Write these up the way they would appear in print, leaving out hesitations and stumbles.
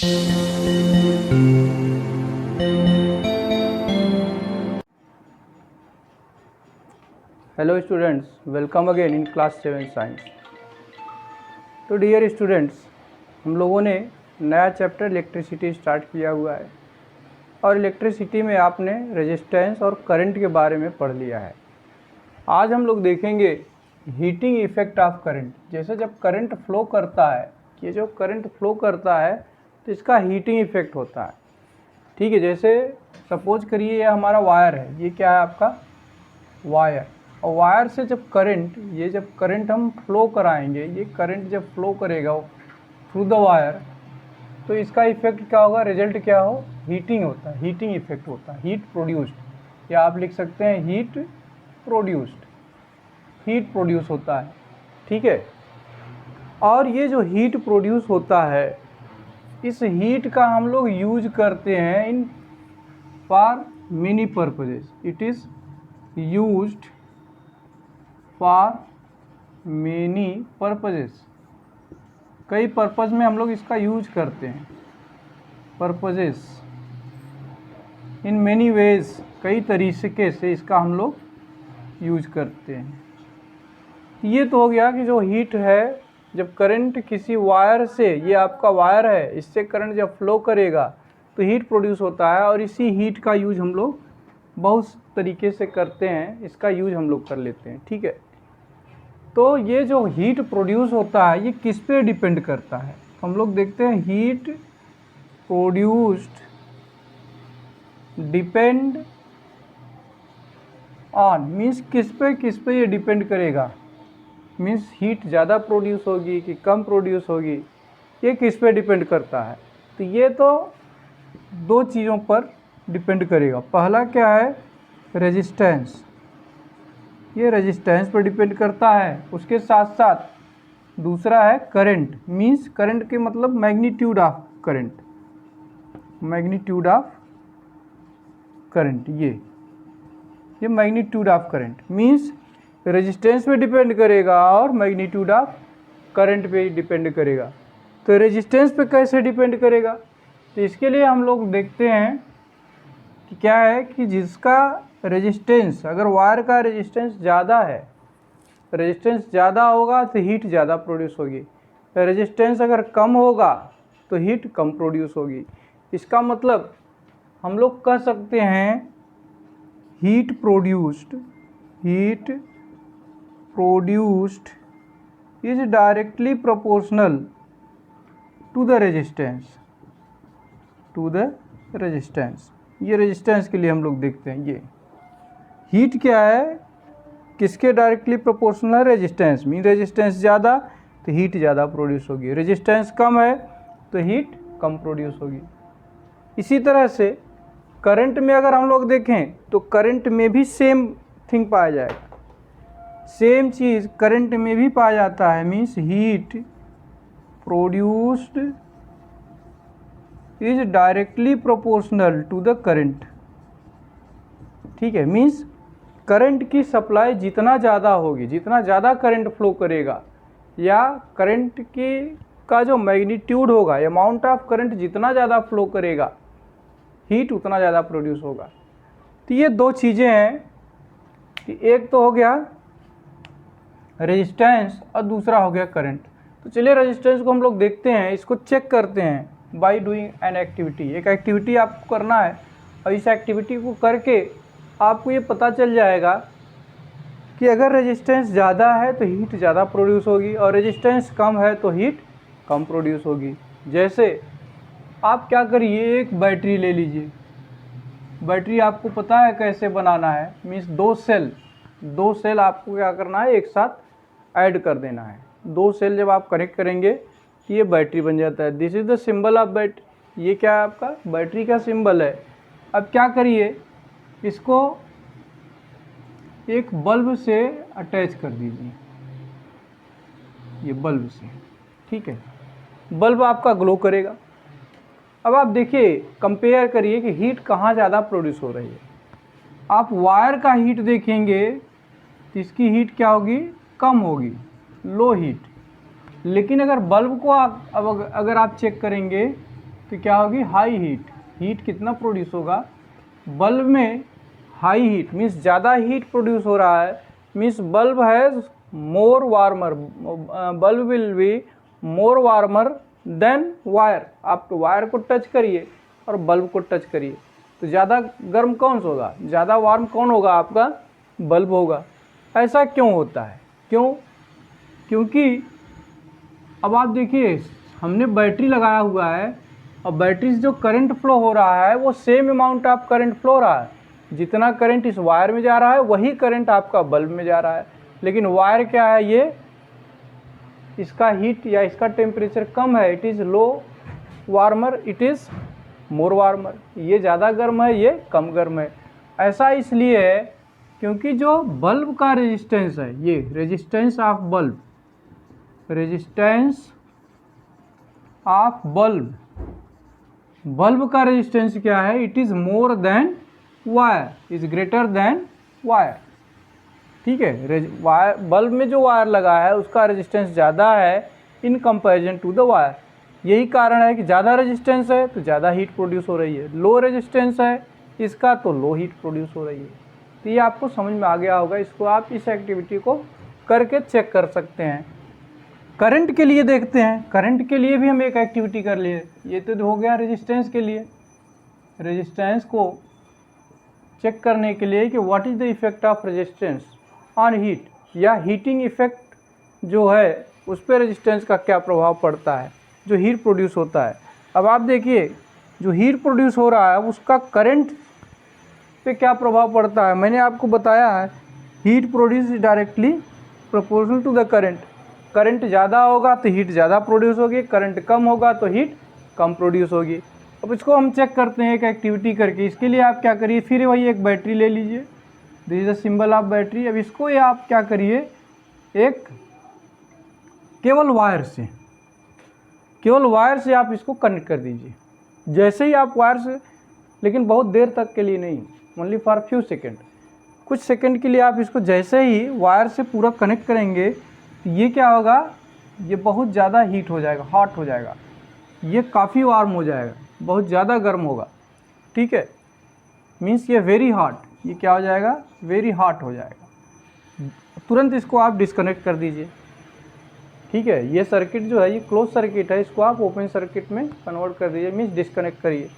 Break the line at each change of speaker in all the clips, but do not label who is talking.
Hello students, welcome again in class 7 science. तो dear students, हम लोगों ने नया चैप्टर इलेक्ट्रिसिटी स्टार्ट किया हुआ है और इलेक्ट्रिसिटी में आपने रेजिस्टेंस और करंट के बारे में पढ़ लिया है। आज हम लोग देखेंगे हीटिंग इफेक्ट ऑफ करंट। जैसे जब करंट फ्लो करता है, ये जो करंट फ्लो करता है तो इसका हीटिंग इफेक्ट होता है। ठीक है, जैसे सपोज करिए ये हमारा वायर है, ये क्या है आपका वायर, और वायर से जब करंट हम फ्लो कराएंगे, ये करंट जब फ्लो करेगा थ्रू द वायर, तो इसका इफेक्ट क्या होगा, रिजल्ट क्या हो, हीटिंग होता है, हीटिंग इफेक्ट होता है, हीट प्रोड्यूस्ड, या आप लिख सकते हैं हीट प्रोड्यूस्ड, हीट प्रोड्यूस होता है। ठीक है, और ये जो हीट प्रोड्यूस होता है, इस हीट का हम लोग यूज करते हैं in for many purposes. It is used for many purposes, कई पर्पज़ में हम लोग इसका यूज करते हैं। पर्पजेस इन मेनी वेज, कई तरीके से इसका हम लोग यूज करते हैं। ये तो हो गया कि जो हीट है, जब करंट किसी वायर से, ये आपका वायर है, इससे करंट जब फ्लो करेगा तो हीट प्रोड्यूस होता है, और इसी हीट का यूज हम लोग बहुत तरीके से करते हैं, इसका यूज हम लोग कर लेते हैं। ठीक है, तो ये जो हीट प्रोड्यूस होता है ये किस पे डिपेंड करता है, तो हम लोग देखते हैं heat produced depend on, means किस पे ये डिपेंड करेगा, मीन्स हीट ज़्यादा प्रोड्यूस होगी कि कम प्रोड्यूस होगी, ये किस पे डिपेंड करता है। तो ये तो दो चीज़ों पर डिपेंड करेगा। पहला क्या है, रेजिस्टेंस, ये रेजिस्टेंस पर डिपेंड करता है। उसके साथ साथ दूसरा है करंट, मीन्स करंट के मतलब magnitude of current, magnitude of current, ये magnitude of current means resistance पे डिपेंड करेगा और मैग्नीट्यूड ऑफ करंट पे डिपेंड करेगा। तो रेजिस्टेंस पे कैसे डिपेंड करेगा, तो इसके लिए हम लोग देखते हैं कि क्या है कि जिसका रेजिस्टेंस, अगर वायर का रेजिस्टेंस ज़्यादा है, रेजिस्टेंस ज़्यादा होगा तो हीट ज़्यादा प्रोड्यूस होगी, रेजिस्टेंस अगर कम होगा तो हीट कम प्रोड्यूस होगी। इसका मतलब हम लोग कह सकते हैं heat produced is directly proportional to the resistance, ये रेजिस्टेंस के लिए हम लोग देखते हैं। ये हीट क्या है, किसके डायरेक्टली प्रोपोर्शनल है, रेजिस्टेंस, मीन रेजिस्टेंस ज़्यादा तो हीट ज़्यादा प्रोड्यूस होगी, रेजिस्टेंस कम है तो हीट कम प्रोड्यूस होगी। इसी तरह से करंट में अगर हम लोग देखें तो करंट में भी सेम थिंग पाया जाएगा, सेम चीज़ करंट में भी पाया जाता है, means heat produced is directly proportional to the current. ठीक है, मीन्स करंट की सप्लाई जितना ज़्यादा होगी, जितना ज़्यादा करंट फ्लो करेगा, या करंट की का जो मैग्नीट्यूड होगा, अमाउंट ऑफ करंट जितना ज़्यादा फ्लो करेगा, हीट उतना ज़्यादा प्रोड्यूस होगा। तो ये दो चीज़ें हैं कि एक तो हो गया रेजिस्टेंस और दूसरा हो गया करंट। तो चलिए रेजिस्टेंस को हम लोग देखते हैं, इसको चेक करते हैं बाय डूइंग एन एक्टिविटी। एक एक्टिविटी आपको करना है और इस एक्टिविटी को करके आपको ये पता चल जाएगा कि अगर रेजिस्टेंस ज़्यादा है तो हीट ज़्यादा प्रोड्यूस होगी, और रेजिस्टेंस कम है तो हीट कम प्रोड्यूस होगी। जैसे आप क्या करिए, एक बैटरी ले लीजिए, बैटरी आपको पता है कैसे बनाना है, मीन्स दो सेल आपको क्या करना है, एक साथ ऐड कर देना है। दो सेल जब आप कनेक्ट करेंगे तो ये बैटरी बन जाता है। This is the symbol of battery, ये क्या है आपका बैटरी का सिंबल है। अब क्या करिए, इसको एक बल्ब से अटैच कर दीजिए, ये बल्ब से, ठीक है, बल्ब आपका ग्लो करेगा। अब आप देखिए, कंपेयर करिए कि हीट कहाँ ज़्यादा प्रोड्यूस हो रही है। आप वायर का हीट देखेंगे तो इसकी हीट क्या होगी, कम होगी, लो हीट। लेकिन अगर बल्ब को अगर आप चेक करेंगे तो क्या होगी, हाई हीट। हीट कितना प्रोड्यूस होगा बल्ब में, हाई हीट मीन्स ज़्यादा हीट प्रोड्यूस हो रहा है, means bulb has more warmer, bulb will be more warmer than wire. आप वायर को टच करिए और बल्ब को टच करिए तो ज़्यादा गर्म कौन सा होगा, ज़्यादा वार्म कौन होगा, आपका बल्ब होगा। ऐसा क्यों होता है, क्यों? क्योंकि अब आप देखिए हमने बैटरी लगाया हुआ है और बैटरी से जो करंट फ्लो हो रहा है वो same amount of current flow हो रहा है। जितना करंट इस वायर में जा रहा है वही करंट आपका बल्ब में जा रहा है, लेकिन वायर क्या है, ये इसका हीट या इसका टेम्परेचर कम है, it is low warmer, it is more warmer. ये ज़्यादा गर्म है, ये कम गर्म है। ऐसा इसलिए है क्योंकि जो बल्ब का रेजिस्टेंस है, ये resistance of bulb, resistance of bulb, bulb का रेजिस्टेंस क्या है, it is more than wire, is greater than wire. ठीक है, वायर, बल्ब में जो वायर लगा है उसका रेजिस्टेंस ज़्यादा है in comparison to the wire. यही कारण है कि ज़्यादा रेजिस्टेंस है तो ज़्यादा हीट प्रोड्यूस हो रही है, लो रेजिस्टेंस है इसका तो लो हीट प्रोड्यूस हो रही है। तो ये आपको समझ में आ गया होगा, इसको आप इस एक्टिविटी को करके चेक कर सकते हैं। करंट के लिए देखते हैं, करंट के लिए भी हम एक एक्टिविटी कर लिए। ये तो हो गया रेजिस्टेंस के लिए, रेजिस्टेंस को चेक करने के लिए कि what is the effect of resistance on heat, या हीटिंग इफेक्ट जो है उस पर रेजिस्टेंस का क्या प्रभाव पड़ता है जो हीट प्रोड्यूस होता है। अब आप देखिए जो हीट प्रोड्यूस हो रहा है उसका करंट पे क्या प्रभाव पड़ता है। मैंने आपको बताया है heat produce directly proportional to the current. Current ज़्यादा होगा तो हीट ज़्यादा प्रोड्यूस होगी, करंट कम होगा तो हीट कम प्रोड्यूस होगी। अब इसको हम चेक करते हैं एक एक्टिविटी करके। इसके लिए आप क्या करिए, फिर वही एक बैटरी ले लीजिए, this is the symbol of battery. अब इसको ये आप क्या करिए, एक केवल वायर से, केवल वायर से आप इसको कनेक्ट कर दीजिए। जैसे ही आप वायर से, लेकिन बहुत देर तक के लिए नहीं, ओनली फॉर फ्यू सेकेंड, कुछ सेकंड के लिए आप इसको जैसे ही वायर से पूरा कनेक्ट करेंगे तो ये क्या होगा, ये बहुत ज़्यादा हीट हो जाएगा, हॉट हो जाएगा, ये काफ़ी वार्म हो जाएगा, बहुत ज़्यादा गर्म होगा। ठीक है, मीन्स ये वेरी हॉट, ये क्या हो जाएगा, वेरी हॉट हो जाएगा। तुरंत इसको आप डिस्कनेक्ट कर दीजिए। ठीक है, ये सर्किट जो है ये क्लोज सर्किट है, इसको आप ओपन सर्किट में कन्वर्ट कर दीजिए, मीन्स डिस्कनेक्ट करिए।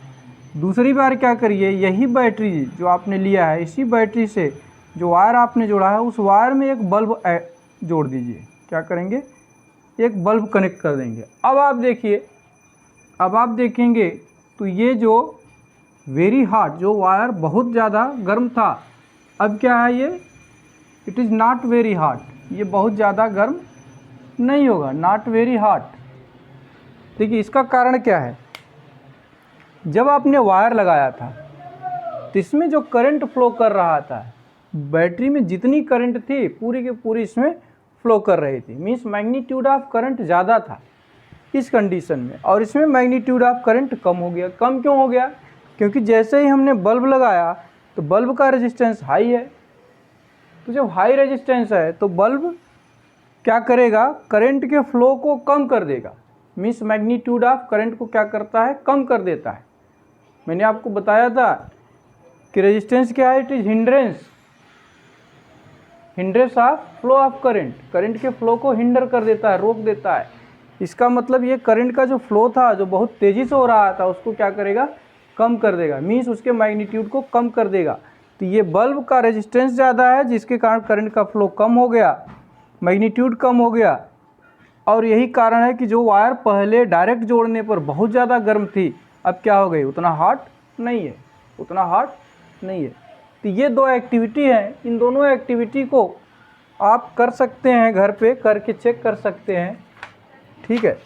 दूसरी बार क्या करिए, यही बैटरी जो आपने लिया है, इसी बैटरी से जो वायर आपने जोड़ा है उस वायर में एक बल्ब जोड़ दीजिए। क्या करेंगे, एक बल्ब कनेक्ट कर देंगे। अब आप देखिए, अब आप देखेंगे तो ये जो वेरी हॉट, जो वायर बहुत ज़्यादा गर्म था, अब क्या है, ये it is not very hot, ये बहुत ज़्यादा गर्म नहीं होगा, नॉट वेरी हॉट। देखिए इसका कारण क्या है, जब आपने वायर लगाया था तो इसमें जो करंट फ्लो कर रहा था, बैटरी में जितनी करंट थी पूरी की पूरी इसमें फ्लो कर रही थी, मीन्स मैग्नीट्यूड ऑफ करंट ज़्यादा था इस कंडीशन में, और इसमें मैग्नीट्यूड ऑफ करंट कम हो गया। कम क्यों हो गया, क्योंकि जैसे ही हमने बल्ब लगाया तो बल्ब का रेजिस्टेंस हाई है, तो जब हाई रेजिस्टेंस है तो बल्ब क्या करेगा, करंट के फ्लो को कम कर देगा, मीन्स मैग्नीट्यूड ऑफ करंट को क्या करता है, कम कर देता है। मैंने आपको बताया था कि रेजिस्टेंस क्या है, it is hindrance, hindrance of flow of current, current के फ्लो को हिंडर कर देता है, रोक देता है। इसका मतलब ये करंट का जो फ्लो था जो बहुत तेज़ी से हो रहा था उसको क्या करेगा, कम कर देगा, मीन्स उसके मैग्नीट्यूड को कम कर देगा। तो ये बल्ब का रेजिस्टेंस ज़्यादा है जिसके कारण करंट का फ्लो कम हो गया, मैग्नीट्यूड कम हो गया, और यही कारण है कि जो वायर पहले डायरेक्ट जोड़ने पर बहुत ज़्यादा गर्म थी अब क्या हो गई, उतना हॉट नहीं है, उतना हॉट नहीं है। तो ये दो एक्टिविटी हैं, इन दोनों एक्टिविटी को आप कर सकते हैं, घर पे करके चेक कर सकते हैं। ठीक है,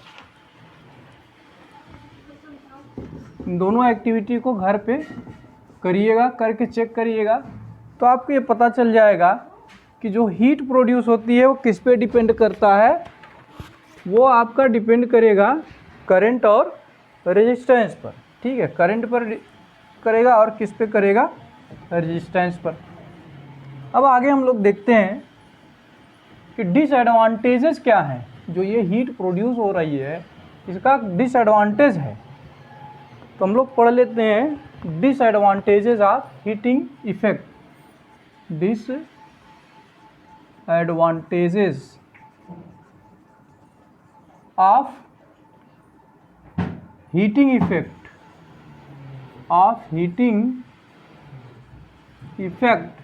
इन दोनों एक्टिविटी को घर पे करिएगा, करके चेक करिएगा, तो आपको ये पता चल जाएगा कि जो हीट प्रोड्यूस होती है वो किस पे डिपेंड करता है। वो आपका डिपेंड करेगा करंट और रेजिस्टेंस पर। ठीक है, करंट पर करेगा और किस पे करेगा, रेजिस्टेंस पर। अब आगे हम लोग देखते हैं कि डिसएडवांटेजेस क्या हैं। जो ये हीट प्रोड्यूस हो रही है इसका डिसएडवांटेज है, तो हम लोग पढ़ लेते हैं disadvantages of heating effect. Disadvantages of heating effect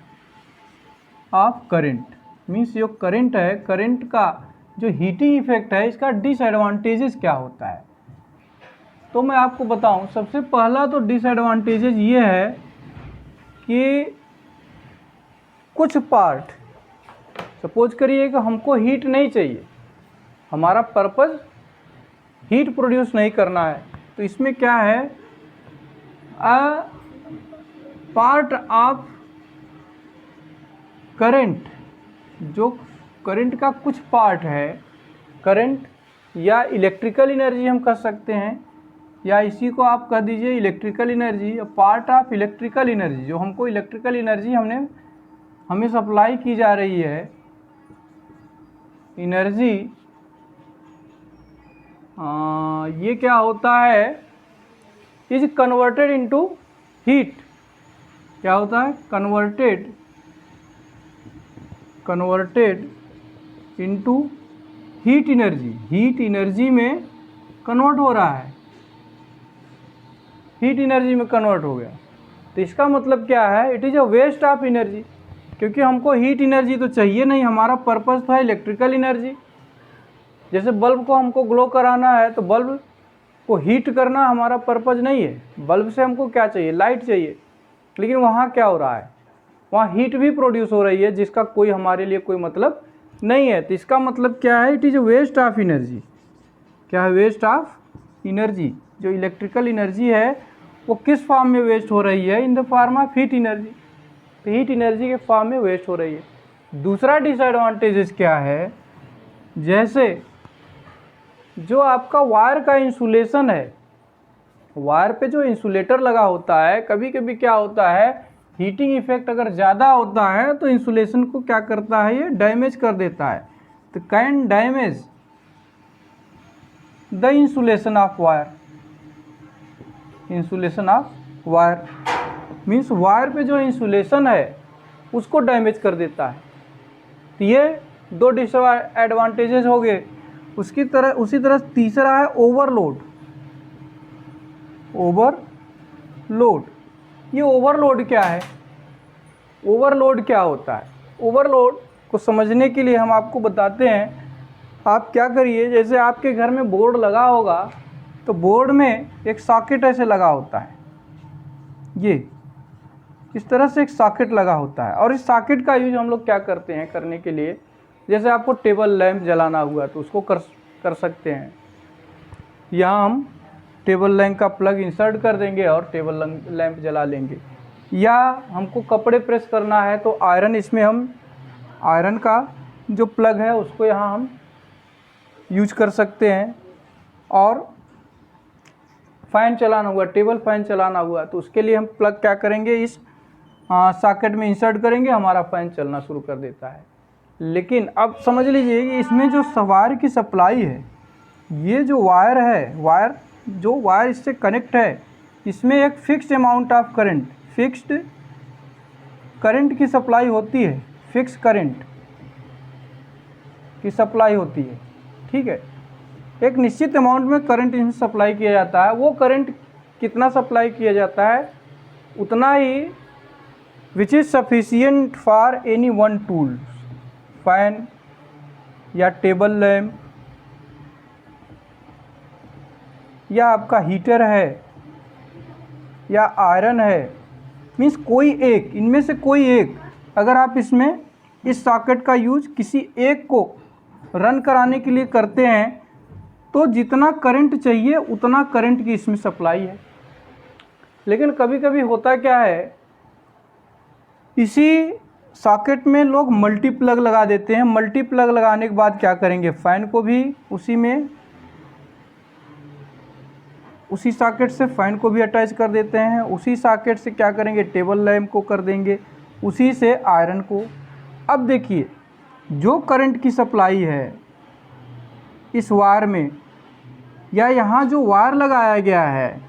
of current. Means जो करंट है, करंट का जो हीटिंग इफेक्ट है, इसका डिसएडवांटेजेस क्या होता है। तो मैं आपको बताऊं, सबसे पहला तो डिसएडवांटेजेस ये है कि कुछ पार्ट, सपोज करिए कि हमको हीट नहीं चाहिए, हमारा पर्पस हीट प्रोड्यूस नहीं करना है, तो इसमें क्या है, अ पार्ट ऑफ करंट, जो करंट का कुछ पार्ट है, करंट या इलेक्ट्रिकल एनर्जी हम कह सकते हैं, या इसी को आप कह दीजिए electrical energy, part of electrical energy, जो हमको इलेक्ट्रिकल एनर्जी हमें सप्लाई की जा रही है, एनर्जी, ये क्या होता है, इज कन्वर्टेड इनटू हीट। क्या होता है, converted into heat energy, heat energy में कन्वर्ट हो रहा है, हीट एनर्जी में कन्वर्ट हो गया। तो इसका मतलब क्या है, it is a waste of energy, क्योंकि हमको हीट एनर्जी तो चाहिए नहीं, हमारा पर्पस था इलेक्ट्रिकल एनर्जी। जैसे बल्ब को हमको ग्लो कराना है, तो बल्ब को हीट करना हमारा पर्पस नहीं है, बल्ब से हमको क्या चाहिए, लाइट चाहिए। लेकिन वहाँ क्या हो रहा है, वहाँ हीट भी प्रोड्यूस हो रही है, जिसका कोई हमारे लिए कोई मतलब नहीं है। तो इसका मतलब क्या है, it is waste of energy. क्या है, वेस्ट ऑफ एनर्जी। जो इलेक्ट्रिकल एनर्जी है वो किस फॉर्म में वेस्ट हो रही है, in the form of heat energy. तो हीट एनर्जी के फॉर्म में वेस्ट हो रही है। दूसरा डिसएडवांटेजेस क्या है, जैसे जो आपका वायर का इंसुलेशन है, वायर पे जो इंसुलेटर लगा होता है, कभी कभी क्या होता है, हीटिंग इफेक्ट अगर ज़्यादा होता है तो इंसुलेशन को क्या करता है, ये डैमेज कर देता है। तो can damage the insulation of wire, insulation of wire means wire पे जो इंसुलेशन है उसको डैमेज कर देता है। तो ये दो डिसएडवांटेजेस हो गए। उसी तरह तीसरा है ओवरलोड। ओवरलोड, ये ओवरलोड क्या है, ओवरलोड क्या होता है। ओवरलोड को समझने के लिए हम आपको बताते हैं। आप क्या करिए, जैसे आपके घर में बोर्ड लगा होगा, तो बोर्ड में एक सॉकेट ऐसे लगा होता है, ये इस तरह से एक सॉकेट लगा होता है। और इस सॉकेट का यूज हम लोग क्या करते हैं करने के लिए, जैसे आपको टेबल लैंप जलाना हुआ तो उसको कर सकते हैं। यहाँ हम टेबल लैंप का प्लग इंसर्ट कर देंगे और टेबल लैंप जला लेंगे। या हमको कपड़े प्रेस करना है तो आयरन, इसमें हम आयरन का जो प्लग है उसको यहाँ हम यूज कर सकते हैं। और फ़ैन चलाना हुआ, टेबल फ़ैन चलाना हुआ तो उसके लिए हम प्लग क्या करेंगे, इस सॉकेट में इंसर्ट करेंगे, हमारा फ़ैन चलना शुरू कर देता है। लेकिन अब समझ लीजिए कि इसमें जो वायर की सप्लाई है, ये जो वायर है, वायर इससे कनेक्ट है, इसमें एक fixed amount of current, fixed current की सप्लाई होती है, फिक्स करंट की सप्लाई होती है। ठीक है, एक निश्चित अमाउंट में करंट इनसे सप्लाई किया जाता है। वो करंट कितना सप्लाई किया जाता है, उतना ही, which is sufficient for any one tool, fan या टेबल लैम्प या आपका हीटर है या आयरन है, मीन्स कोई एक, इनमें से कोई एक, अगर आप इसमें इस सॉकेट का यूज किसी एक को रन कराने के लिए करते हैं तो जितना करंट चाहिए उतना करंट की इसमें सप्लाई है। लेकिन कभी कभी होता क्या है, इसी सॉकेट में लोग मल्टी प्लग लगा देते हैं। मल्टी प्लग लगाने के बाद क्या करेंगे, फ़ैन को भी उसी सॉकेट से फ़ैन को भी अटैच कर देते हैं। उसी सॉकेट से क्या करेंगे, टेबल लैंप को कर देंगे, उसी से आयरन को। अब देखिए, जो करंट की सप्लाई है इस वायर में, या यहाँ जो वायर लगाया गया है,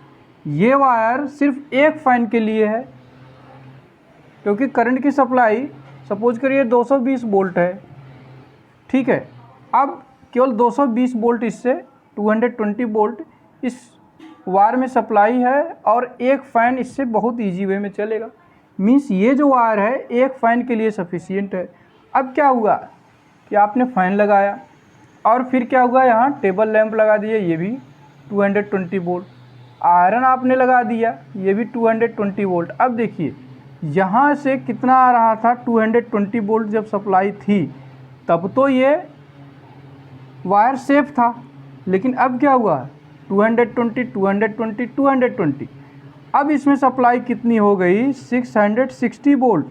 ये वायर सिर्फ एक फ़ैन के लिए है, क्योंकि करंट की सप्लाई सपोज करिए 220 वोल्ट है, ठीक है। अब केवल 220 वोल्ट इससे 220 वोल्ट इस वायर में सप्लाई है और एक फ़ैन इससे बहुत इजी वे में चलेगा। मीन्स ये जो वायर है एक फ़ैन के लिए सफिशियंट है। अब क्या हुआ कि आपने फ़ैन लगाया और फिर क्या हुआ, यहाँ टेबल लैंप लगा दिया, ये भी 220 वोल्ट। आयरन आपने लगा दिया, ये भी 220 वोल्ट। अब देखिए यहाँ से कितना आ रहा था, 220 वोल्ट जब सप्लाई थी तब तो ये वायर सेफ था, लेकिन अब क्या हुआ, 220 220 220। अब इसमें सप्लाई कितनी हो गई, 660 वोल्ट,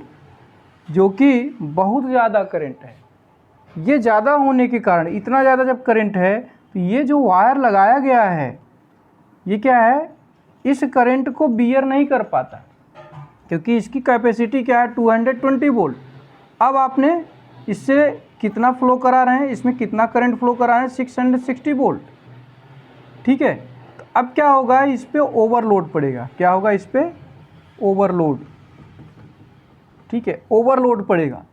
जो कि बहुत ज़्यादा करंट है। ये ज़्यादा होने के कारण, इतना ज़्यादा जब करंट है तो ये जो वायर लगाया गया है ये क्या है, इस करंट को बियर नहीं कर पाता, क्योंकि इसकी कैपेसिटी क्या है, 220 वोल्ट। अब आपने इससे कितना फ्लो करा रहे हैं, इसमें कितना करंट फ्लो करा रहे हैं, 660 वोल्ट, ठीक है। तो अब क्या होगा, इस पर ओवरलोड पड़ेगा। क्या होगा, इस पर ओवरलोड, ठीक है, ओवरलोड पड़ेगा।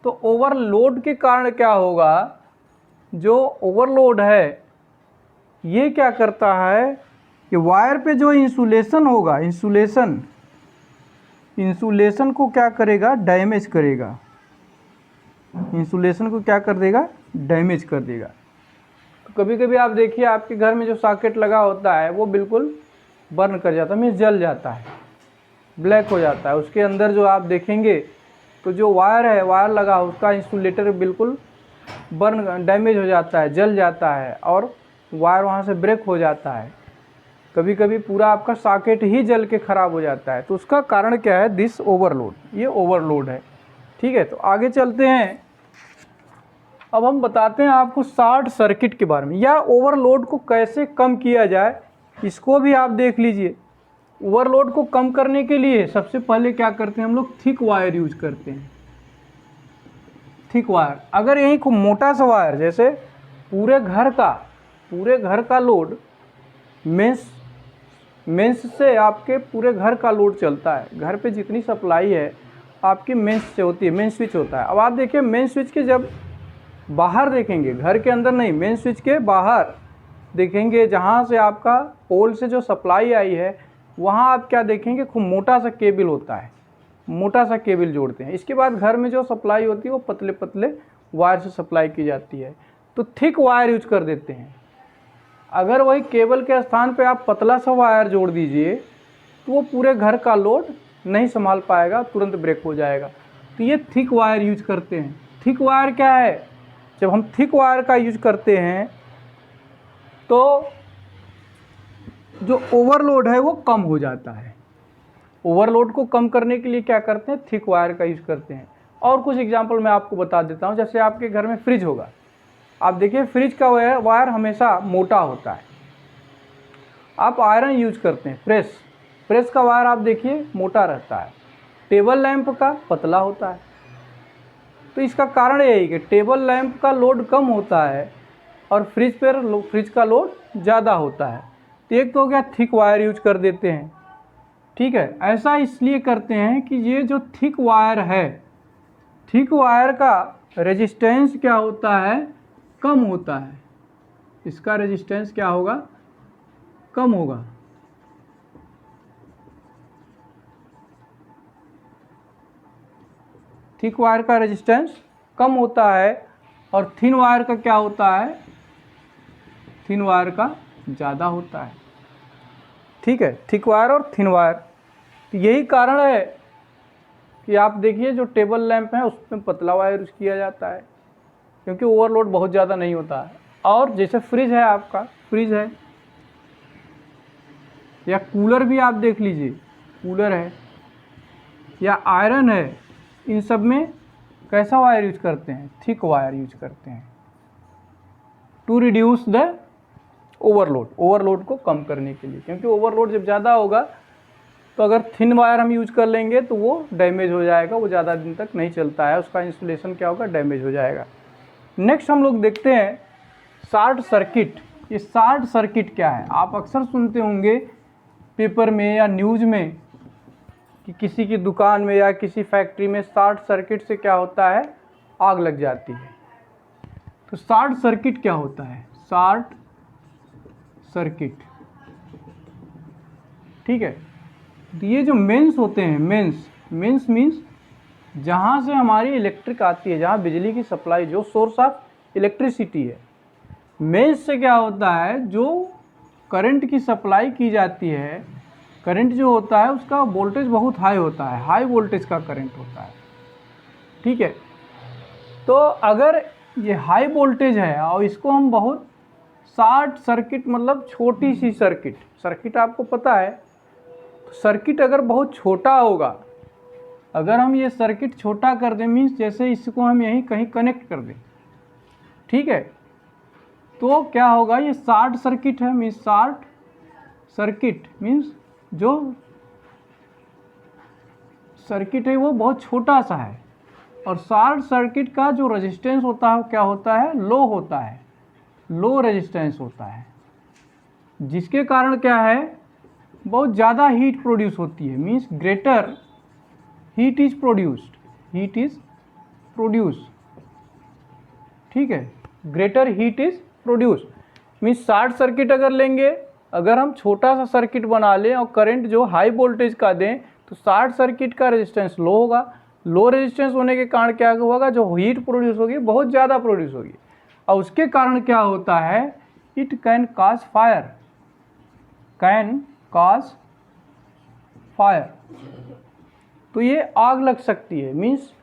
तो ओवरलोड के कारण क्या होगा, जो ओवरलोड है ये क्या करता है कि वायर पे जो इंसुलेशन होगा, इंसुलेशन को क्या करेगा, डैमेज करेगा। इंसुलेशन को क्या कर देगा, डैमेज कर देगा। तो कभी कभी आप देखिए आपके घर में जो सॉकेट लगा होता है वो बिल्कुल बर्न कर जाता है, मीन्स जल जाता है, ब्लैक हो जाता है। उसके अंदर जो आप देखेंगे तो जो वायर है, वायर लगा उसका इंसुलेटर बिल्कुल बर्न, डैमेज हो जाता है, जल जाता है और वायर वहाँ से ब्रेक हो जाता है। कभी कभी पूरा आपका सॉकेट ही जल के ख़राब हो जाता है। तो उसका कारण क्या है, दिस ओवरलोड, ये ओवरलोड है, ठीक है। तो आगे चलते हैं। अब हम बताते हैं आपको शॉर्ट सर्किट के बारे में, या ओवरलोड को कैसे कम किया जाए, इसको भी आप देख लीजिए। ओवरलोड को कम करने के लिए सबसे पहले क्या करते हैं हम लोग, थिक वायर यूज करते हैं। थिक वायर, अगर यही खूब मोटा सा वायर, जैसे पूरे घर का लोड मेंस से आपके पूरे घर का लोड चलता है। घर पे जितनी सप्लाई है आपकी मेंस से होती है, मेन स्विच होता है। अब आप देखिए मेन स्विच के जब बाहर देखेंगे, घर के अंदर नहीं, मेन स्विच के बाहर देखेंगे, जहाँ से आपका पोल से जो सप्लाई आई है वहाँ आप क्या देखेंगे, खूब मोटा सा केबल होता है, मोटा सा केबल जोड़ते हैं। इसके बाद घर में जो सप्लाई होती है वो पतले पतले वायर से सप्लाई की जाती है, तो थिक वायर यूज कर देते हैं। अगर वही केबल के स्थान पे आप पतला सा वायर जोड़ दीजिए तो वो पूरे घर का लोड नहीं संभाल पाएगा, तुरंत ब्रेक हो जाएगा। तो ये थिक वायर यूज करते हैं। थिक वायर क्या है, जब हम थिक वायर का यूज करते हैं तो जो ओवरलोड है वो कम हो जाता है। ओवरलोड को कम करने के लिए क्या करते हैं, थिक वायर का यूज करते हैं। और कुछ एग्जांपल मैं आपको बता देता हूँ। जैसे आपके घर में फ्रिज होगा, आप देखिए फ्रिज का वायर हमेशा मोटा होता है। आप आयरन यूज करते हैं, प्रेस का वायर आप देखिए मोटा रहता है, टेबल लैंप का पतला होता है। तो इसका कारण यही कि टेबल लैंप का लोड कम होता है और फ्रिज का लोड ज़्यादा होता है। तो एक तो हो गया, थिक वायर यूज कर देते हैं, ठीक है। ऐसा इसलिए करते हैं कि ये जो थिक वायर है, थिक वायर का रेजिस्टेंस क्या होता है, कम होता है। इसका रेजिस्टेंस क्या होगा, कम होगा। थिक वायर का रेजिस्टेंस कम होता है और थिन वायर का क्या होता है, थिन वायर का ज़्यादा होता है, ठीक है। थिक वायर और थिन वायर, तो यही कारण है कि आप देखिए जो टेबल लैंप है उसमें पतला वायर यूज किया जाता है, क्योंकि ओवरलोड बहुत ज़्यादा नहीं होता है। और जैसे फ्रिज है, आपका फ्रिज है या कूलर भी आप देख लीजिए, कूलर है या आयरन है, इन सब में कैसा वायर यूज करते हैं, थिक वायर यूज करते हैं टू रिड्यूस द ओवरलोड को कम करने के लिए। क्योंकि ओवरलोड जब ज़्यादा होगा तो अगर थिन वायर हम यूज कर लेंगे तो वो डैमेज हो जाएगा, वो ज़्यादा दिन तक नहीं चलता है, उसका इंसुलेशन क्या होगा, डैमेज हो जाएगा। नेक्स्ट हम लोग देखते हैं शॉर्ट सर्किट। ये शॉर्ट सर्किट क्या है, आप अक्सर सुनते होंगे पेपर में या न्यूज़ में कि किसी की दुकान में या किसी फैक्ट्री में शॉर्ट सर्किट से क्या होता है, आग लग जाती है। तो शॉर्ट सर्किट क्या होता है? शॉर्ट सर्किट, ठीक है। तो ये जो मेंस होते हैं, मेंस मीन्स जहाँ से हमारी इलेक्ट्रिक आती है, जहाँ बिजली की सप्लाई, जो सोर्स ऑफ इलेक्ट्रिसिटी है। मेंस से क्या होता है, जो करंट की सप्लाई की जाती है, करंट जो होता है उसका वोल्टेज बहुत हाई होता है, हाई वोल्टेज का करंट होता है, ठीक है। तो अगर ये हाई वोल्टेज है और इसको हम बहुत शॉर्ट सर्किट, मतलब छोटी सी सर्किट आपको पता है, तो सर्किट अगर बहुत छोटा होगा, अगर हम ये सर्किट छोटा कर दें, मीन्स जैसे इसको हम यहीं कहीं कनेक्ट कर दें, ठीक है, तो क्या होगा, ये शॉर्ट सर्किट है। मीन्स शॉर्ट सर्किट मीन्स जो सर्किट है वो बहुत छोटा सा है, और शॉर्ट सर्किट का जो रेजिस्टेंस होता है क्या होता है, लो होता है, लो रेजिस्टेंस होता है, जिसके कारण क्या है, बहुत ज़्यादा हीट प्रोड्यूस होती है। Means greater heat is produced, ठीक है, greater heat is produced. Means short circuit अगर लेंगे, अगर हम छोटा सा सर्किट बना लें और करंट जो हाई वोल्टेज का दें, तो शॉर्ट सर्किट का रेजिस्टेंस लो होगा। लो रेजिस्टेंस होने के कारण क्या होगा, जो हीट प्रोड्यूस होगी बहुत ज़्यादा प्रोड्यूस होगी, और उसके कारण क्या होता है, इट कैन कॉज फायर, तो ये आग लग सकती है। मीन्स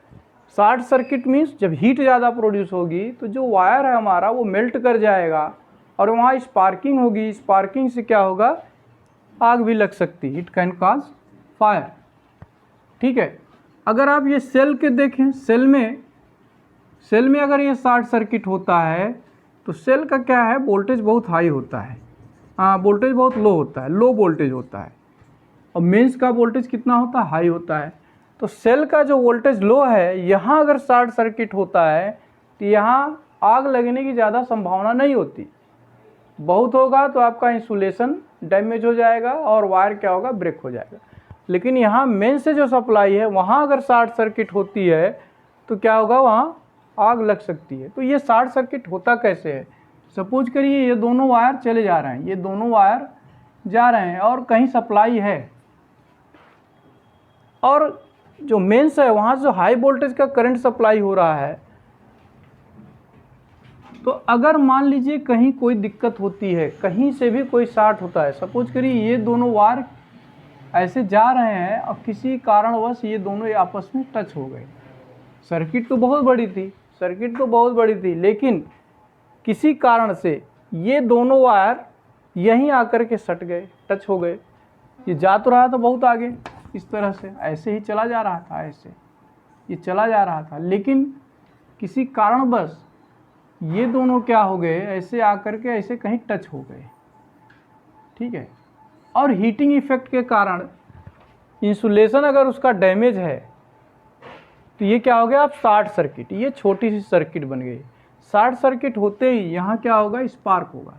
शॉर्ट सर्किट मीन्स जब हीट ज़्यादा प्रोड्यूस होगी तो जो वायर है हमारा वो मेल्ट कर जाएगा और वहाँ स्पार्किंग होगी, स्पार्किंग से क्या होगा, आग भी लग सकती है, इट कैन कॉज फायर, ठीक है। अगर आप ये सेल के देखें, सेल में अगर ये शॉर्ट सर्किट होता है तो सेल का क्या है, वोल्टेज बहुत हाई होता है, वोल्टेज बहुत लो होता है, लो वोल्टेज होता है, और मेंस का वोल्टेज कितना होता है, हाई होता है। तो सेल का जो वोल्टेज लो है, यहाँ अगर शॉर्ट सर्किट होता है तो यहाँ आग लगने की ज़्यादा संभावना नहीं होती, बहुत होगा तो आपका इंसुलेशन डैमेज हो जाएगा और वायर क्या होगा, ब्रेक हो जाएगा। लेकिन यहाँ मेन से जो सप्लाई है वहाँ अगर शॉर्ट सर्किट होती है तो क्या होगा, वहाँ आग लग सकती है। तो ये शॉर्ट सर्किट होता कैसे है, सपोज करिए ये दोनों वायर चले जा रहे हैं, ये दोनों वायर जा रहे हैं और कहीं सप्लाई है, और जो मेंस है वहाँ जो हाई वोल्टेज का करंट सप्लाई हो रहा है, तो अगर मान लीजिए कहीं कोई दिक्कत होती है, कहीं से भी कोई शॉर्ट होता है, सपोज करिए ये दोनों वायर ऐसे जा रहे हैं और किसी कारणवश ये दोनों आपस में टच हो गए, सर्किट तो बहुत बड़ी थी, लेकिन किसी कारण से ये दोनों वायर यहीं आकर के सट गए, टच हो गए। ये जा तो रहा था बहुत आगे, इस तरह से ऐसे ही चला जा रहा था, ऐसे ये चला जा रहा था, लेकिन किसी कारणवश ये दोनों क्या हो गए, ऐसे आकर के ऐसे कहीं टच हो गए, ठीक है। और हीटिंग इफेक्ट के कारण इंसुलेशन अगर उसका डैमेज है तो ये क्या हो गया, आप शॉर्ट सर्किट, ये छोटी सी सर्किट बन गई। शॉर्ट सर्किट होते ही यहाँ क्या होगा, स्पार्क होगा,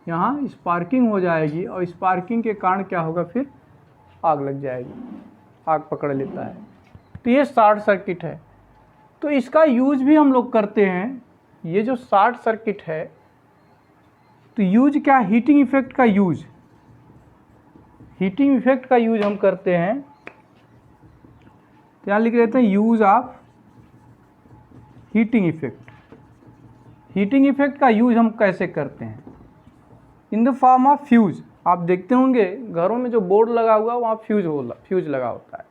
यहाँ स्पार्किंग हो जाएगी, और स्पार्किंग के कारण क्या होगा, फिर आग लग जाएगी, आग पकड़ लेता है। तो ये शॉर्ट सर्किट है। तो इसका यूज भी हम लोग करते हैं, ये जो शॉर्ट सर्किट है, तो यूज क्या, हीटिंग इफेक्ट का यूज, हम करते हैं। तो यहाँ लिख लेते हैं use of heating effect. Heating effect का यूज हम कैसे करते हैं, इन द फॉर्म ऑफ फ्यूज। आप देखते होंगे घरों में जो बोर्ड लगा हुआ वहाँ फ्यूज लगा होता है,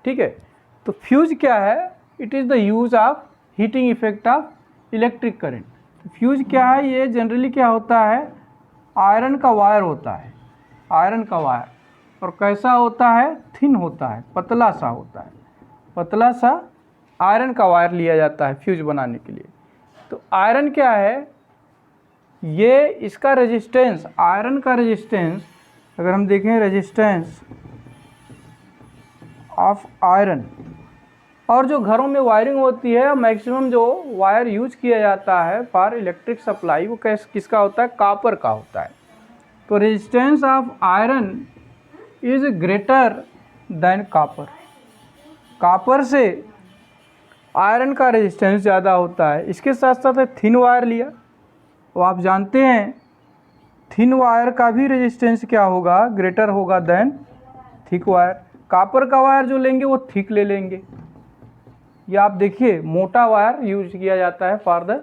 ठीक है। तो फ्यूज क्या है, it is the use of heating effect of electric current. Fuse क्या है, ये जनरली क्या होता है, आयरन का वायर होता है, आयरन का वायर, और कैसा होता है, थिन होता है, पतला सा होता है, पतला सा आयरन का वायर लिया जाता है फ्यूज बनाने के लिए। तो आयरन क्या है, ये इसका रेजिस्टेंस, आयरन का रेजिस्टेंस अगर हम देखें, रेजिस्टेंस ऑफ आयरन, और जो घरों में वायरिंग होती है, मैक्सिमम जो वायर यूज किया जाता है फॉर इलेक्ट्रिक सप्लाई, वो किसका होता है, कॉपर का होता है। तो resistance of iron is greater than copper. Copper से आयरन का रेजिस्टेंस ज़्यादा होता है। इसके साथ साथ थिन वायर लिया, तो आप जानते हैं थिन वायर का भी रेजिस्टेंस क्या होगा, ग्रेटर होगा देन थिक वायर। कॉपर का वायर जो लेंगे वो थिक ले लेंगे। ये आप देखिए मोटा वायर यूज किया जाता है फॉर द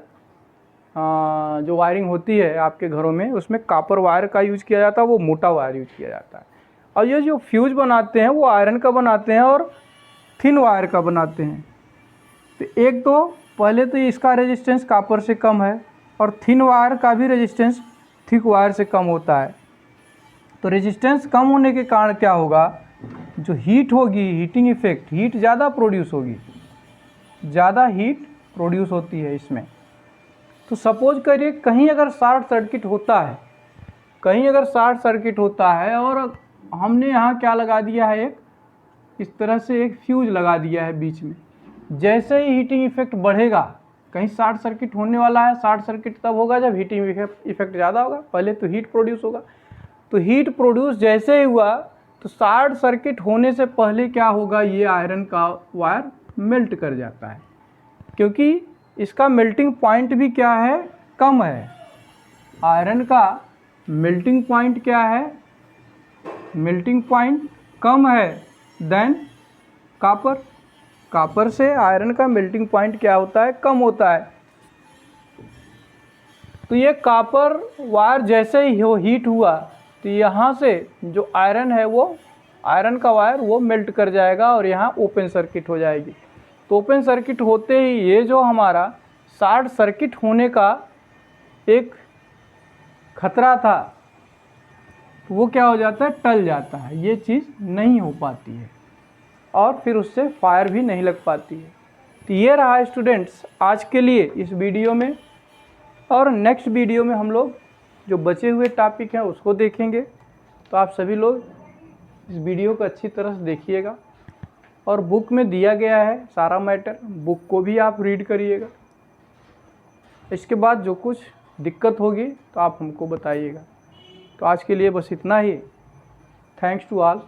जो वायरिंग होती है आपके घरों में, उसमें कॉपर वायर का यूज किया जाता है, वो मोटा वायर यूज किया जाता है। और ये जो फ्यूज बनाते हैं वो आयरन का बनाते हैं और थिन वायर का बनाते हैं। तो एक तो पहले तो इसका रेजिस्टेंस कॉपर से कम है और थिन वायर का भी रेजिस्टेंस थिक वायर से कम होता है। तो रेजिस्टेंस कम होने के कारण क्या होगा, जो हीट होगी, हीटिंग इफेक्ट, हीट ज़्यादा प्रोड्यूस होगी, ज़्यादा हीट प्रोड्यूस होती है इसमें। तो सपोज करिए कहीं अगर शॉर्ट सर्किट होता है, कहीं अगर शॉर्ट सर्किट होता है और हमने यहाँ क्या लगा दिया है, एक इस तरह से एक फ्यूज लगा दिया है बीच में। जैसे ही हीटिंग इफेक्ट बढ़ेगा, कहीं शॉर्ट सर्किट होने वाला है, शॉर्ट सर्किट तब होगा जब हीटिंग इफेक्ट ज़्यादा होगा, पहले तो हीट प्रोड्यूस होगा। तो हीट प्रोड्यूस जैसे ही हुआ तो शॉर्ट सर्किट होने से पहले क्या होगा, ये आयरन का वायर मेल्ट कर जाता है, क्योंकि इसका मेल्टिंग पॉइंट भी क्या है, कम है। आयरन का मेल्टिंग पॉइंट क्या है, मेल्टिंग पॉइंट कम है देन कॉपर। कॉपर से आयरन का मेल्टिंग पॉइंट क्या होता है, कम होता है। तो ये कॉपर वायर जैसे ही हो हीट हुआ तो यहाँ से जो आयरन है वो आयरन का वायर वो मेल्ट कर जाएगा और यहाँ ओपन सर्किट हो जाएगी। तो ओपन सर्किट होते ही ये जो हमारा शॉर्ट सर्किट होने का एक खतरा था वो क्या हो जाता है, टल जाता है। ये चीज़ नहीं हो पाती है और फिर उससे फायर भी नहीं लग पाती है। तो ये रहा स्टूडेंट्स आज के लिए इस वीडियो में, और नेक्स्ट वीडियो में हम लोग जो बचे हुए टॉपिक हैं उसको देखेंगे। तो आप सभी लोग इस वीडियो को अच्छी तरह से देखिएगा और बुक में दिया गया है सारा मैटर, बुक को भी आप रीड करिएगा। इसके बाद जो कुछ दिक्कत होगी तो आप हमको बताइएगा। तो आज के लिए बस इतना ही। Thanks to all.